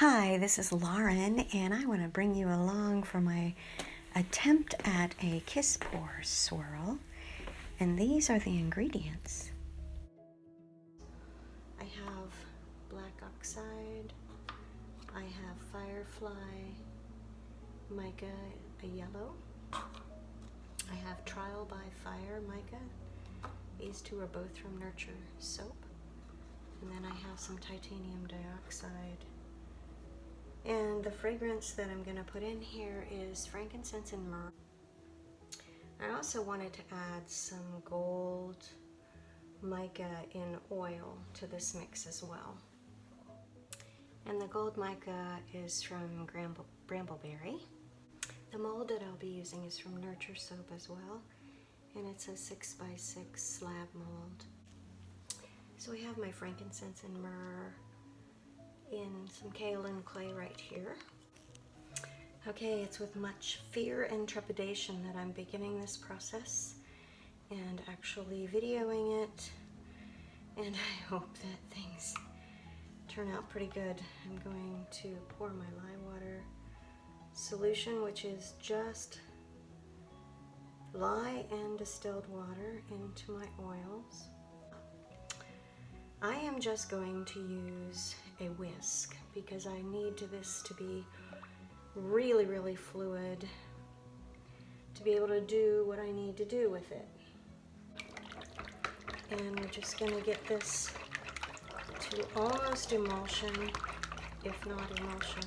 Hi, this is Lauren, and I want to bring you along for my attempt at a kiss pour swirl. And these are the ingredients. I have black oxide, I have firefly, mica, a yellow, I have trial by fire mica. These two are both from Nurture Soap. And then I have some titanium dioxide. And the fragrance that I'm going to put in here is frankincense and myrrh. I also wanted to add some gold mica in oil to this mix as well. And the gold mica is from Brambleberry. The mold that I'll be using is from Nurture Soap as well, and it's a 6x6 slab mold. So we have my frankincense and myrrh in some kaolin clay right here. Okay, it's with much fear and trepidation that I'm beginning this process and actually videoing it, and I hope that things turn out pretty good. I'm going to pour my lye water solution, which is just lye and distilled water, into my oils. I am just going to use a whisk because I need this to be really fluid to be able to do what I need to do with it. And we're just going to get this to almost emulsion, if not emulsion.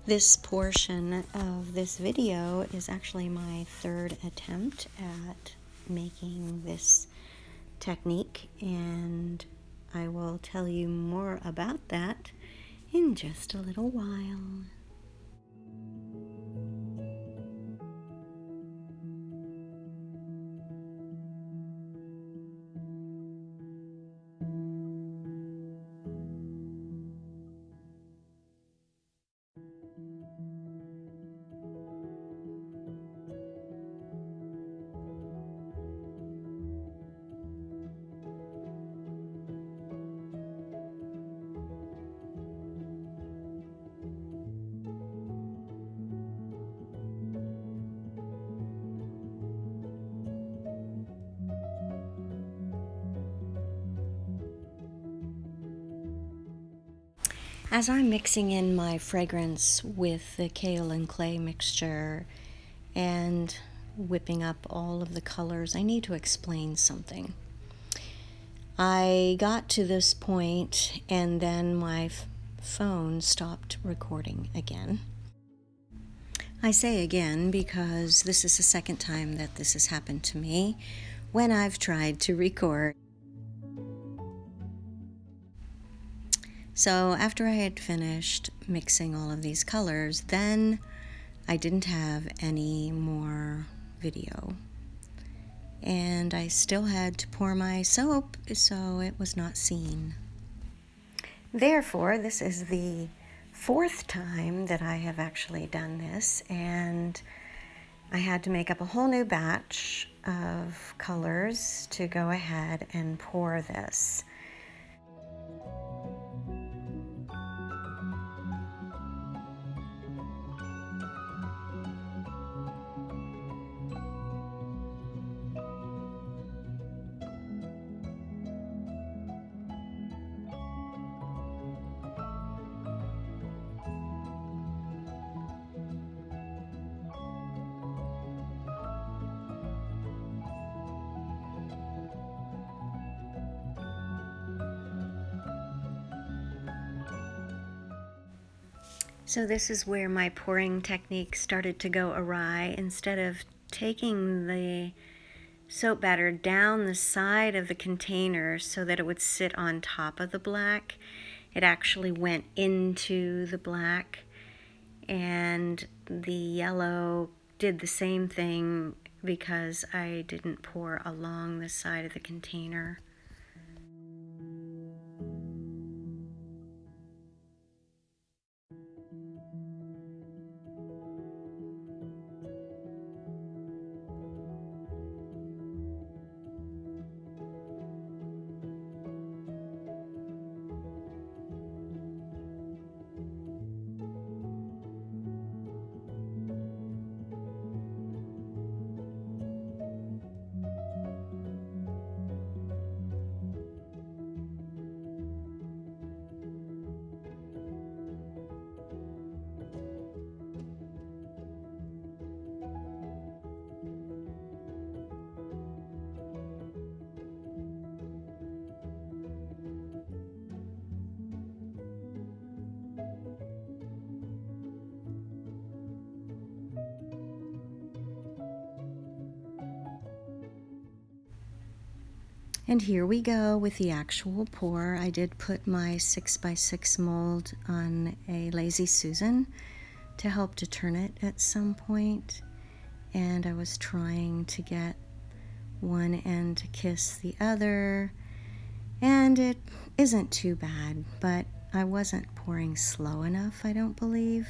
This portion of this video is actually my third attempt at making this technique, and I will tell you more about that in just a little while. As I'm mixing in my fragrance with the kaolin clay mixture and whipping up all of the colors, I need to explain something. I got to this point and then my phone stopped recording again. I say again because this is the second time that this has happened to me when I've tried to record. So after I had finished mixing all of these colors, then I didn't have any more video. And I still had to pour my soap, so it was not seen. Therefore, this is the fourth time that I have actually done this, and I had to make up a whole new batch of colors to go ahead and pour this. So this is where my pouring technique started to go awry. Instead of taking the soap batter down the side of the container so that it would sit on top of the black, it actually went into the black, and the yellow did the same thing because I didn't pour along the side of the container. And here we go with the actual pour. I did put my 6x6 mold on a Lazy Susan to help to turn it at some point. And I was trying to get one end to kiss the other. And it isn't too bad, but I wasn't pouring slow enough, I don't believe.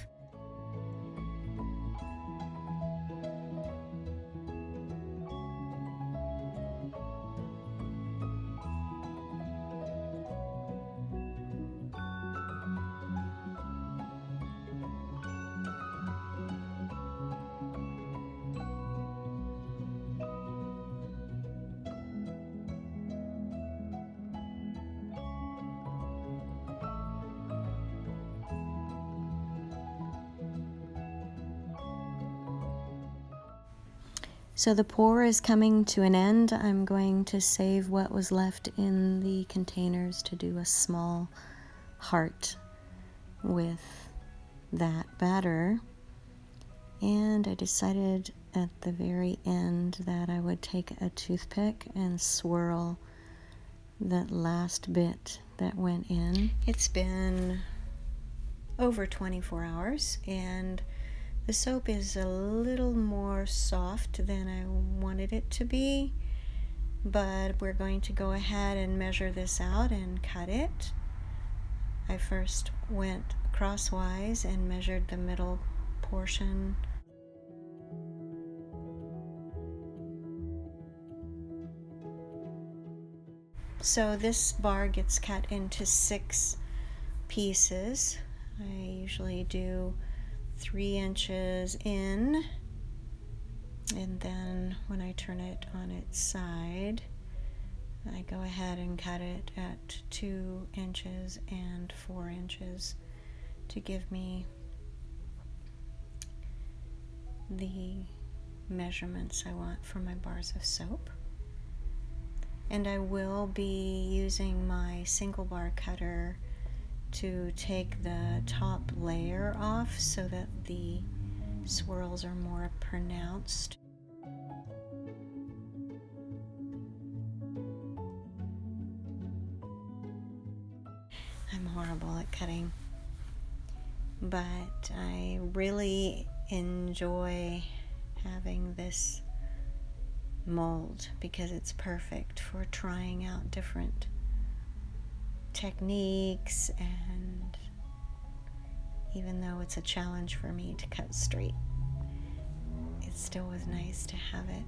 So the pour is coming to an end. I'm going to save what was left in the containers to do a small heart with that batter. And I decided at the very end that I would take a toothpick and swirl that last bit that went in. It's been over 24 hours and the soap is a little more soft than I wanted it to be, but we're going to go ahead and measure this out and cut it. I first went crosswise and measured the middle portion. So this bar gets cut into 6 pieces. I usually do 3 inches in, and then when I turn it on its side, I go ahead and cut it at 2 inches and 4 inches to give me the measurements I want for my bars of soap. And I will be using my single bar cutter to take the top layer off so that the swirls are more pronounced. I'm horrible at cutting, but I really enjoy having this mold because it's perfect for trying out different techniques, and even though it's a challenge for me to cut straight, it still was nice to have it.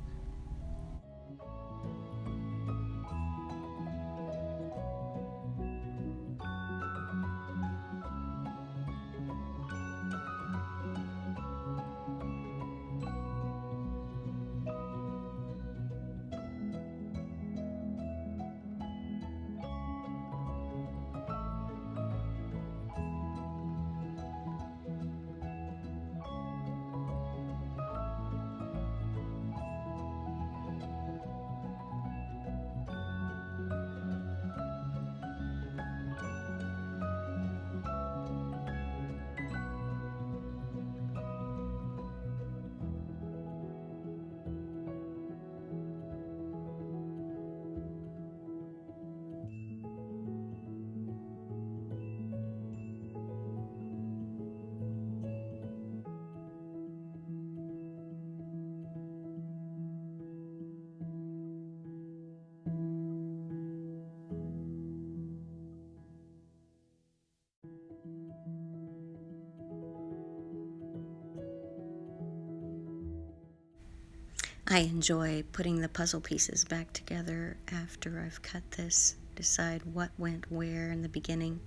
I enjoy putting the puzzle pieces back together after I've cut this, decide what went where in the beginning.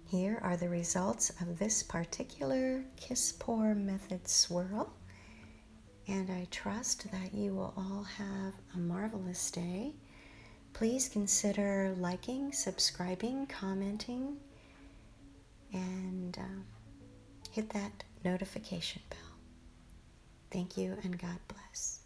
Here are the results of this particular Kiss Pour method swirl, and I trust that you will all have a marvelous day. Please consider liking, subscribing, commenting, and hit that notification bell. Thank you, and God bless.